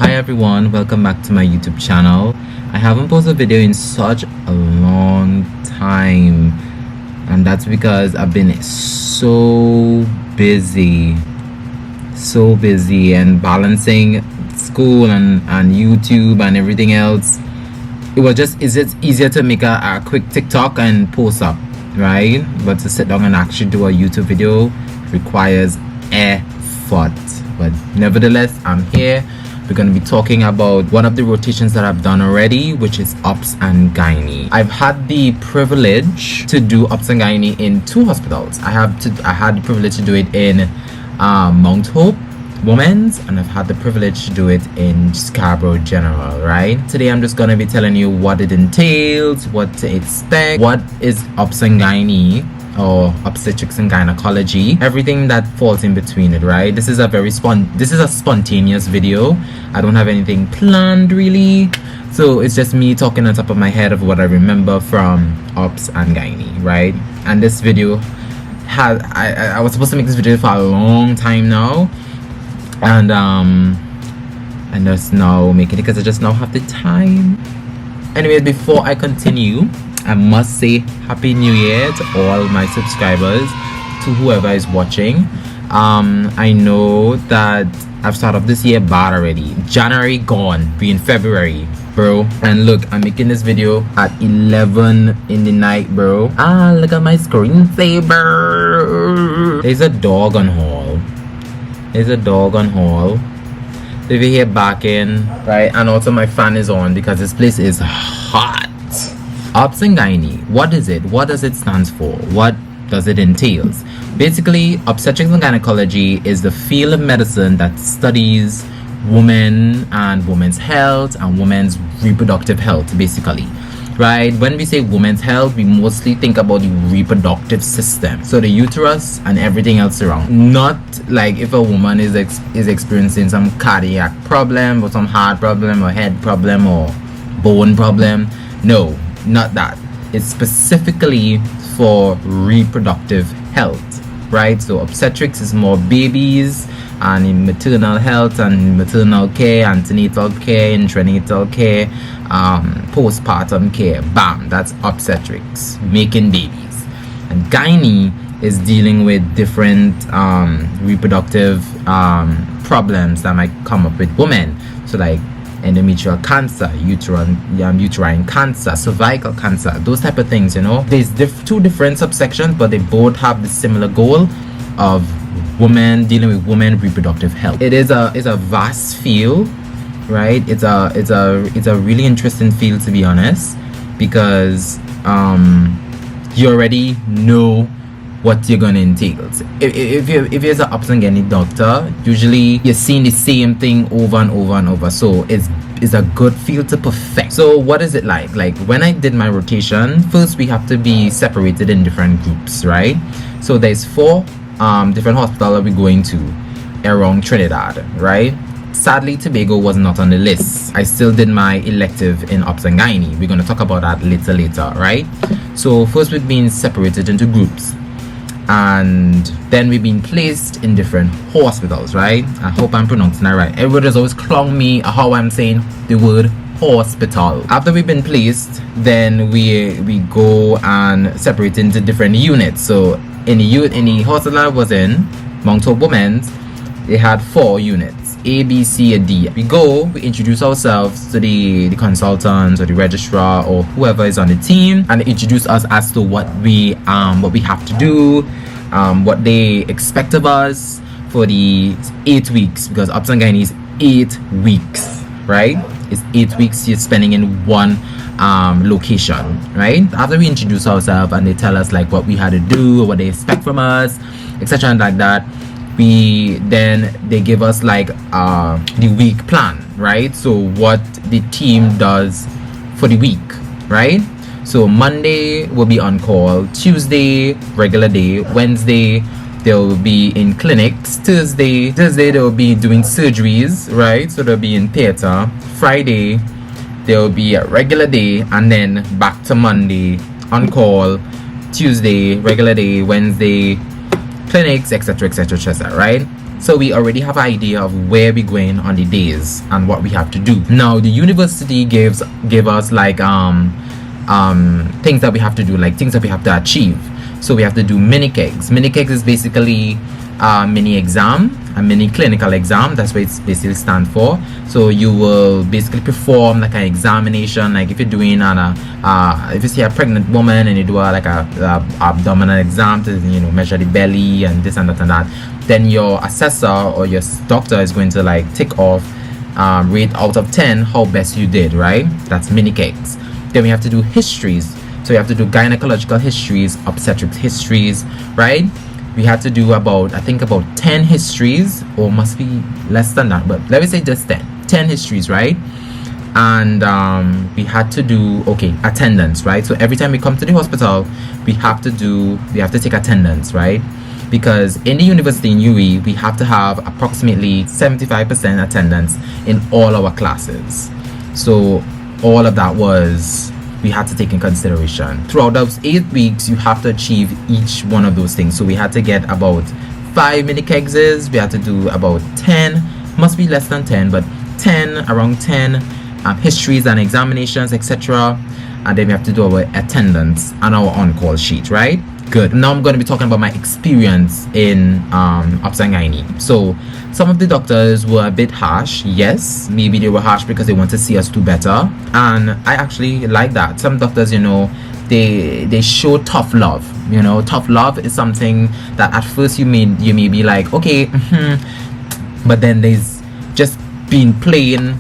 Hi everyone, welcome back to my YouTube channel. I haven't posted a video in such a long time, and that's because I've been so busy and balancing school and YouTube and everything else. It's just easier to make a quick TikTok and post up, right? But to sit down and actually do a YouTube video requires effort. But nevertheless, I'm here. We're going to be talking about one of the rotations that I've done already, which is Obs and Gynae. I've had the privilege to do Obs and Gynae in two hospitals. I had the privilege to do it in Mount Hope Women's, and I've had the privilege to do it in Scarborough General, right? Today I'm just going to be telling you what it entails, what to expect, what is Obs and Gynae, or obstetrics and gynecology, everything that falls in between it, right? This is a spontaneous video. I don't have anything planned really, so it's just me talking on top of my head of what I remember from Obs and Gynae, right? And this video I was supposed to make this video for a long time now, and I'm just now making it because I just now have the time. Anyways, before I continue, I must say Happy New Year to all my subscribers, to whoever is watching. I know that I've started off this year bad already. January gone, we in February, bro. And look, I'm making this video at 11 in the night, bro. Look at my screensaver. There's a dog on hall. So if you hear barking, right? And also my fan is on because this place is hot. Obs and Gynae, what is it? What does it stand for? What does it entail? Basically, obstetrics and gynecology is the field of medicine that studies women and women's health and women's reproductive health, basically, right? When we say women's health, we mostly think about the reproductive system, so the uterus and everything else around. Not like if a woman is experiencing some cardiac problem or some heart problem or head problem or bone problem. No, not that. It's specifically for reproductive health, right? So obstetrics is more babies and in maternal health and maternal care, antenatal care, intranatal care, postpartum care. Bam, that's obstetrics, making babies. And gynae is dealing with different reproductive problems that might come up with women. So like endometrial cancer, uterine cancer, cervical cancer, those type of things, you know. There's two different subsections, but they both have the similar goal of women dealing with women reproductive health. It's a vast field, right? It's a really interesting field, to be honest, because you already know what you're gonna entail. If you're an Obs and Gynae doctor, usually you're seeing the same thing over and over and over, so it's a good field to perfect. So what is it like? Like when I did my rotation, first we have to be separated in different groups, right? So there's 4 different hospitals that we're going to around Trinidad, right? Sadly, Tobago was not on the list. I still did my elective in Obs and Gynae. We're going to talk about that later, right? So first we've been separated into groups, and then we've been placed in different hospitals, right? I hope I'm pronouncing that right. Everybody's always clown me how I'm saying the word hospital. After we've been placed, then we go and separate into different units. So in the hospital I was in, Mount Hope Women's, they had 4 units, A, B, C, and D. We introduce ourselves to the consultants or the registrar or whoever is on the team, and they introduce us as to what we have to do, what they expect of us for the 8 weeks, because Obs and Gynae is 8 weeks, right? It's 8 weeks you're spending in one location, right? After we introduce ourselves and they tell us like what we had to do or what they expect from us, etc. and like that, they give us like the week plan, right? So what the team does for the week, right? So Monday will be on call, Tuesday regular day, Wednesday they'll be in clinics, Thursday they'll be doing surgeries, right? So they'll be in theater. Friday they'll be a regular day, and then back to Monday on call, Tuesday regular day, Wednesday clinics, etc, right? So we already have an idea of where we're going on the days and what we have to do. Now the university give us like things that we have to do, like things that we have to achieve. So we have to do mini kegs. Mini kegs is basically a mini exam, a mini clinical exam. That's what it's basically stand for. So you will basically perform like an examination, like if you're doing if you see a pregnant woman and you do a abdominal exam to measure the belly and this and that and that, then your assessor or your doctor is going to like tick off rate out of 10 how best you did, right? That's mini kegs. Then we have to do histories. So we have to do gynecological histories, obstetrics histories, right? We had to do about 10 histories, or must be less than that, but let me say just 10 histories, right? And we had to do attendance, right? So every time we come to the hospital, we have to take attendance, right? Because in the university in UWI, we have to have approximately 75% attendance in all our classes. So all of that we had to take in consideration. Throughout those 8 weeks, you have to achieve each one of those things. So we had to get about 5 mini kegses. We had to do about 10, must be less than 10, but around 10 histories and examinations, etc. And then we have to do our attendance and our on-call sheet, right? Good. Now I'm going to be talking about my experience in obs and gynae. So some of the doctors were a bit harsh. Yes, maybe they were harsh because they want to see us do better, and I actually like that. Some doctors, they show tough love. Tough love is something that at first you may be like, okay, but then there's just being plain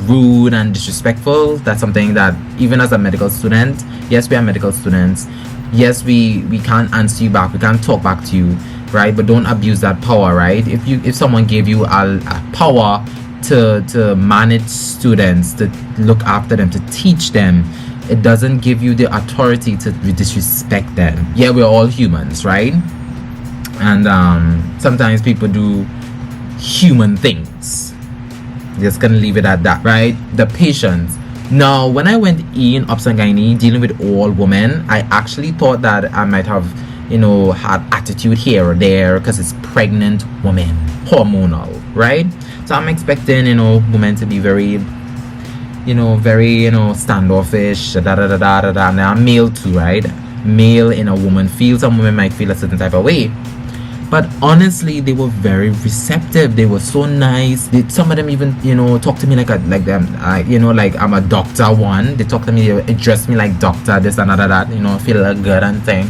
rude and disrespectful. That's something that even as a medical student, yes, we are medical students, yes, we can't answer you back, we can't talk back to you, right? But don't abuse that power, right? If someone gave you a power to manage students, to look after them, to teach them, it doesn't give you the authority to disrespect them. Yeah, we're all humans, right? And sometimes people do human things. Just gonna leave it at that, right? The patients. Now, when I went in obs and gynae dealing with all women, I actually thought that I might have, had attitude here or there because it's pregnant women, hormonal, right? So I'm expecting, women to be very, standoffish, and I'm male too, right? Male in a woman field. Some women might feel a certain type of way. But honestly, they were very receptive. They were so nice. Some of them even, talk to me like I'm a doctor one. They talk to me, they address me like doctor, this and that, feel like good and thing,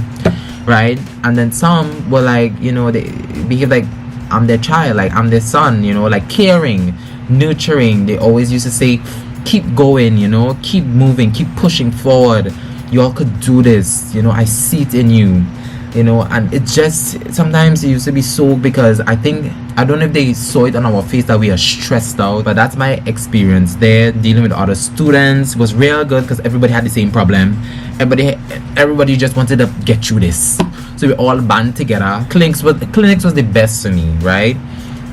right? And then some were like, they behave like I'm their child, like I'm their son, like caring, nurturing. They always used to say, keep going, keep moving, keep pushing forward. You all could do this, I see it in you. And it just sometimes it used to be so, because I don't know if they saw it on our face that we are stressed out, but that's my experience there. Dealing with other students was real good because everybody had the same problem. Everybody just wanted to get through this, so we all band together. Clinics was the best for me, right?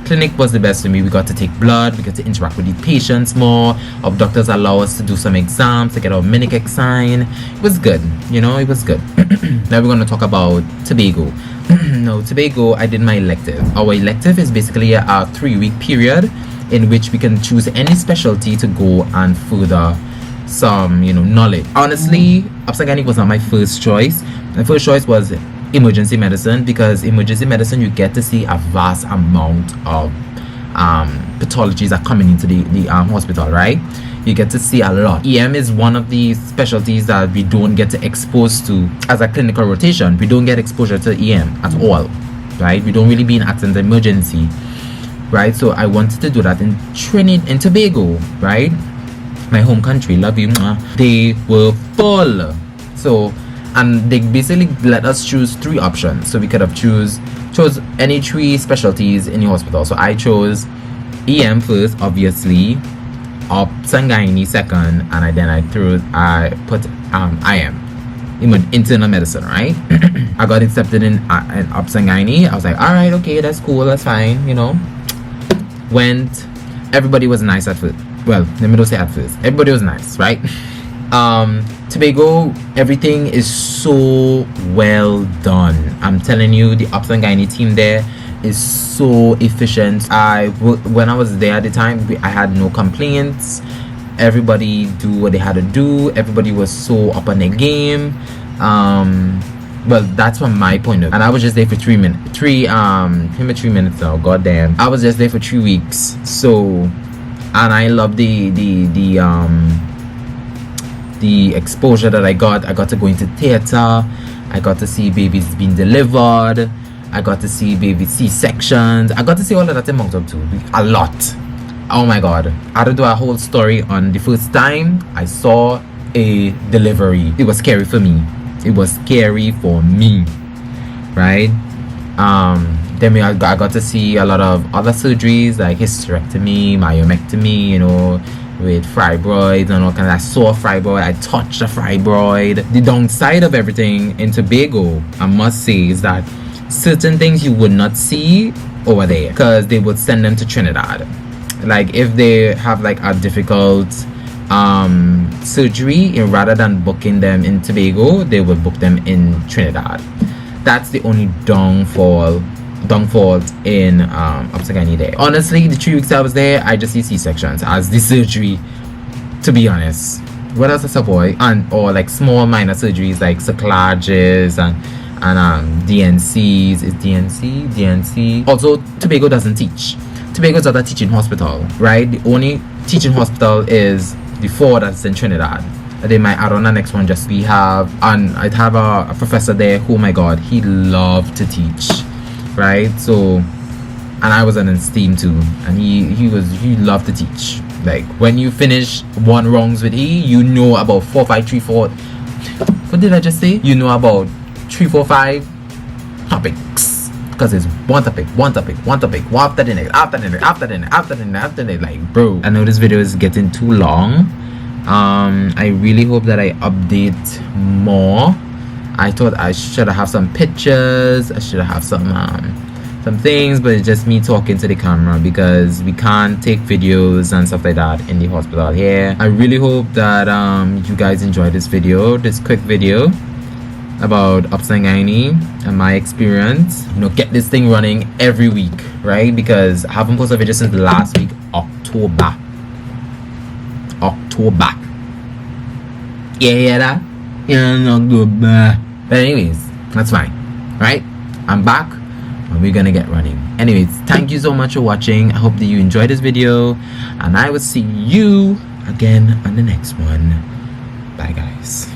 Clinic was the best for me. We got to take blood, we got to interact with the patients more. Our doctors allow us to do some exams, to get our mini keg sign. It was good, it was good. Now we're going to talk about Tobago. Now, Tobago, I did my elective. Our elective is basically a 3-week period in which we can choose any specialty to go and further some, knowledge. Honestly, obs and gynae was not my first choice. My first choice was emergency medicine, because emergency medicine you get to see a vast amount of pathologies that are coming into the hospital, right? You get to see a lot. EM is one of the specialties that we don't get to expose to as a clinical rotation. We don't get exposure to EM at all, right? We don't really be in accident emergency, right? So I wanted to do that in Trinidad and Tobago, right? My home country, love you. They were full. So, and they basically let us choose 3 options. So we could have chose any 3 specialties in the hospital. So I chose EM first, obviously, obs and gynae second, and then I put IM, internal medicine, right? I got accepted in obs and gynae. I was like, all right, okay, that's cool, that's fine, Went, everybody was nice at first. Well, let me not say at first. Everybody was nice, right? Tobago, everything is so well done. I'm telling you, the obs and gynae team there, is so efficient. When I was there at the time, I had no complaints. Everybody do what they had to do. Everybody was so up on their game. Well, that's from my point of view. And I was just there for 3 minutes. 3 minutes now, goddamn. I was just there for 3 weeks. So, and I love the exposure that I got. I got to go into theater. I got to see babies being delivered. I got to see baby C-sections. I got to see all of that in Mount Up too. A lot. Oh my god. I had to do a whole story on the first time I saw a delivery. It was scary for me. It was scary for me. Right? Then I got to see a lot of other surgeries like hysterectomy, myomectomy, you know, with fibroids and all kinds. I saw a fibroid. I touched a fibroid. The downside of everything in Tobago, I must say, is that certain things you would not see over there because they would send them to Trinidad. Like if they have like a difficult surgery, and rather than booking them in Tobago, they would book them in Trinidad. That's the only downfall in OBGYN there. Honestly, the 3 weeks I was there, I just see C-sections as the surgery, to be honest. What else is a boy? Or like small minor surgeries like cerclages and DNCs. Is DNC? Also, Tobago doesn't teach. Tobago's not a teaching hospital, right? The only teaching hospital is the 4 that's in Trinidad. They might add on the next one. Just I'd have a professor there who, oh my god, he loved to teach, right? So, and I was on his team too, and he loved to teach. Like when you finish 1 rounds with you know about 4, 5, 3, 4. What did I just say? You know about 3, 4, 5 topics, because it's one topic, after the next, like, bro. I know this video is getting too long. I really hope that I update more. I thought I should have some pictures. I should have some things, but it's just me talking to the camera because we can't take videos and stuff like that in the hospital here. I really hope that you guys enjoyed this video, this quick video about OBGYN and my experience. You know, get this thing running every week, right? Because I haven't posted a video since last week, October. Yeah, that? Yeah, October. But anyways, that's fine, right? I'm back and we're gonna get running. Anyways, thank you so much for watching. I hope that you enjoyed this video, and I will see you again on the next one. Bye guys.